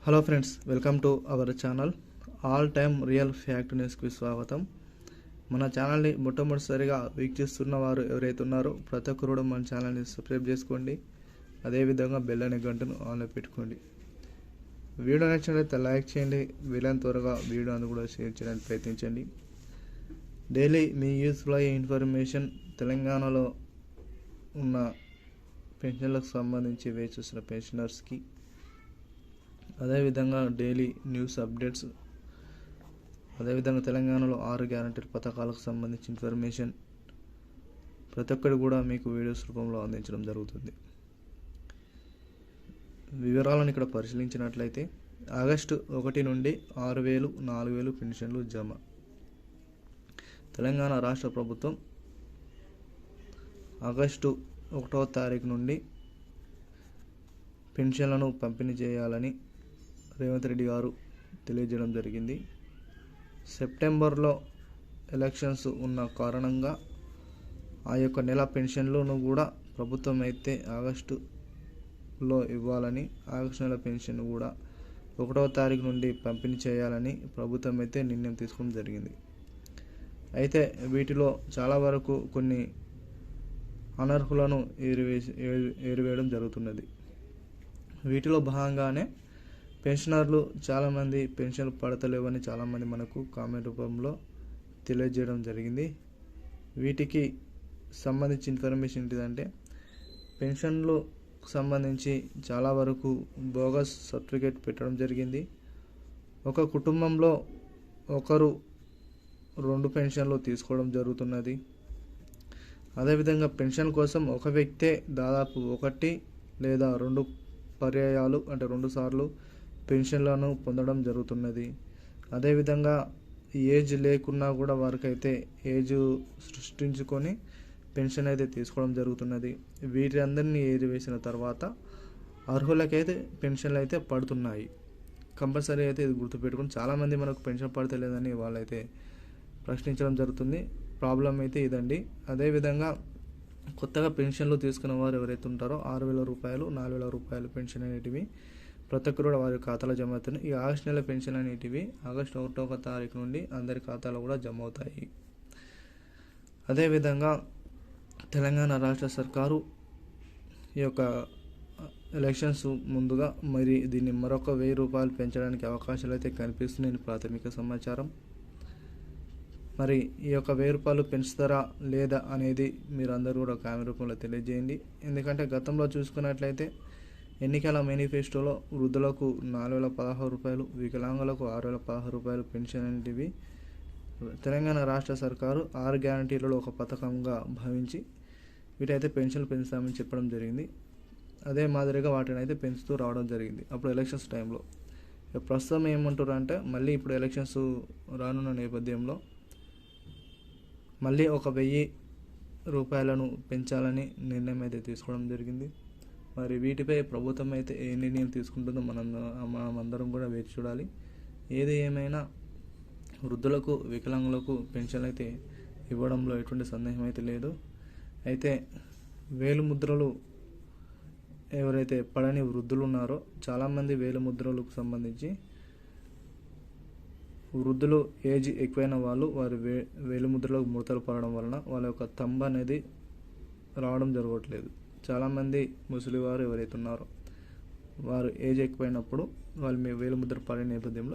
Hello friends, welcome to our channel. All time real fact న్యూస్కి స్వాగతం. మన ఛానల్ని మొట్టమొదటిసారిగా వీక్షిస్తున్న వారు ఎవరైతే ఉన్నారో ప్రతి ఒక్కరు కూడా మన ఛానల్ని సబ్స్క్రైబ్ చేసుకోండి. అదేవిధంగా బెల్ అనే గంటను ఆన్లో పెట్టుకోండి. వీడియో నచ్చినట్లయితే లైక్ చేయండి. వీలైనంత త్వరగా వీడియోని కూడా షేర్ చేయడానికి ప్రయత్నించండి. డైలీ మీ యూస్ఫుల్ అయ్యే ఇన్ఫర్మేషన్ తెలంగాణలో ఉన్న పెన్షన్లకు సంబంధించి వేచి చూసిన పెన్షనర్స్కి, అదేవిధంగా డైలీ న్యూస్ అప్డేట్స్, అదేవిధంగా తెలంగాణలో 6 గ్యారంటీల పథకాలకు సంబంధించిన ఇన్ఫర్మేషన్ ప్రతి ఒక్కటి కూడా మీకు వీడియోస్ రూపంలో అందించడం జరుగుతుంది. వివరాలను ఇక్కడ పరిశీలించినట్లయితే ఆగస్టు 1 నుండి 6,000, 4,000 పెన్షన్లు జమ. తెలంగాణ రాష్ట్ర ప్రభుత్వం ఆగస్టు 1వ తారీఖు నుండి పెన్షన్లను పంపిణీ చేయాలని రేవంత్ రెడ్డి గారు తెలియజేయడం జరిగింది. సెప్టెంబర్లో ఎలక్షన్స్ ఉన్న కారణంగా ఆ యొక్క నెల పెన్షన్లను కూడా ప్రభుత్వం అయితే ఆగస్టులో ఇవ్వాలని, ఆగస్టు నెల పెన్షన్ కూడా 1వ తారీఖు నుండి పంపిణీ చేయాలని ప్రభుత్వం అయితే నిర్ణయం తీసుకోవడం జరిగింది. అయితే వీటిలో చాలా వరకు కొన్ని అనర్హులను ఏరివేయడం జరుగుతున్నది. వీటిలో భాగంగానే పెన్షనర్లు చాలామంది పెన్షన్లు పడతలేవని చాలామంది మనకు కామెంట్ రూపంలో తెలియజేయడం జరిగింది. వీటికి సంబంధించి ఇన్ఫర్మేషన్ ఏంటిదంటే, పెన్షన్లు సంబంధించి చాలా వరకు బోగస్ సర్టిఫికేట్ పెట్టడం జరిగింది. ఒక కుటుంబంలో ఒకరు 2 పెన్షన్లు తీసుకోవడం జరుగుతున్నది. అదేవిధంగా పెన్షన్ కోసం ఒక వ్యక్తే దాదాపు 1 లేదా 2 పర్యాయాలు అంటే 2 సార్లు పెన్షన్లను పొందడం జరుగుతున్నది. అదేవిధంగా ఏజ్ లేకున్నా కూడా వారికైతే ఏజ్ సృష్టించుకొని పెన్షన్ అయితే తీసుకోవడం జరుగుతున్నది. వీరందరినీ ఏరివేసిన తర్వాత అర్హులకైతే పెన్షన్లు అయితే పడుతున్నాయి. కంపల్సరీ అయితే ఇది గుర్తుపెట్టుకుని, చాలామంది మనకు పెన్షన్ పడతలేదని వాళ్ళైతే ప్రశ్నించడం జరుగుతుంది. ప్రాబ్లం అయితే ఇదండి. అదేవిధంగా కొత్తగా పెన్షన్లు తీసుకున్న వారు ఎవరైతే ఉంటారో 6,000 రూపాయలు, 4,000 రూపాయలు పెన్షన్ అనేటివి ప్రతి ఒక్కరు కూడా వారి ఖాతాలో జమ అవుతున్నాయి. ఈ ఆగస్టు నెల పెన్షన్ అనేటివి ఆగస్టు 1వ తారీఖు నుండి అందరి ఖాతాలో కూడా జమ అవుతాయి. అదేవిధంగా తెలంగాణ రాష్ట్ర సర్కారు ఈ యొక్క ఎలక్షన్స్ ముందుగా మరి దీన్ని మరొక 1,000 రూపాయలు పెంచడానికి అవకాశాలు అయితే కనిపిస్తున్నాయని ప్రాథమిక సమాచారం. మరి ఈ యొక్క 1,000 రూపాయలు పెంచుతారా లేదా అనేది మీరు అందరూ కూడా కామెంట్ రూపంలో తెలియజేయండి. ఎందుకంటే గతంలో చూసుకున్నట్లయితే ఎన్నికల మేనిఫెస్టోలో వృద్ధులకు 4,016 రూపాయలు, వికలాంగులకు 6,016 రూపాయలు పెన్షన్ అనేటివి తెలంగాణ రాష్ట్ర సర్కారు 6 గ్యారంటీలలో ఒక పథకంగా భావించి వీటైతే పెన్షన్లు పెంచుతామని చెప్పడం జరిగింది. అదే మాదిరిగా వాటిని అయితే పెంచుతూ రావడం జరిగింది అప్పుడు ఎలక్షన్స్ టైంలో. ప్రస్తుతం ఏమంటారు అంటే, మళ్ళీ ఇప్పుడు ఎలక్షన్స్ రానున్న నేపథ్యంలో మళ్ళీ ఒక 1,000 రూపాయలను పెంచాలని నిర్ణయం అయితే తీసుకోవడం జరిగింది. మరి వీటిపై ప్రభుత్వం అయితే ఏ నిర్ణయం తీసుకుంటుందో మనమందరం కూడా వేచి చూడాలి. ఏది ఏమైనా వృద్ధులకు, వికలాంగులకు పెన్షన్ అయితే ఇవ్వడంలో ఎటువంటి సందేహం అయితే లేదు. అయితే వేలిముద్రలు ఎవరైతే పడని వృద్ధులు ఉన్నారో, చాలామంది వేలిముద్రలకు సంబంధించి వృద్ధులు ఏజ్ ఎక్కువైన వాళ్ళు వారి వేలిముద్రలకు ముడతలు పడడం వలన వాళ్ళ యొక్క తంబ అనేది రావడం జరగట్లేదు. చాలామంది ముసలి వారు ఎవరైతే ఉన్నారో వారు ఏజ్ ఎక్కువైనప్పుడు వాళ్ళు వేలిముద్ర పడే నేపథ్యంలో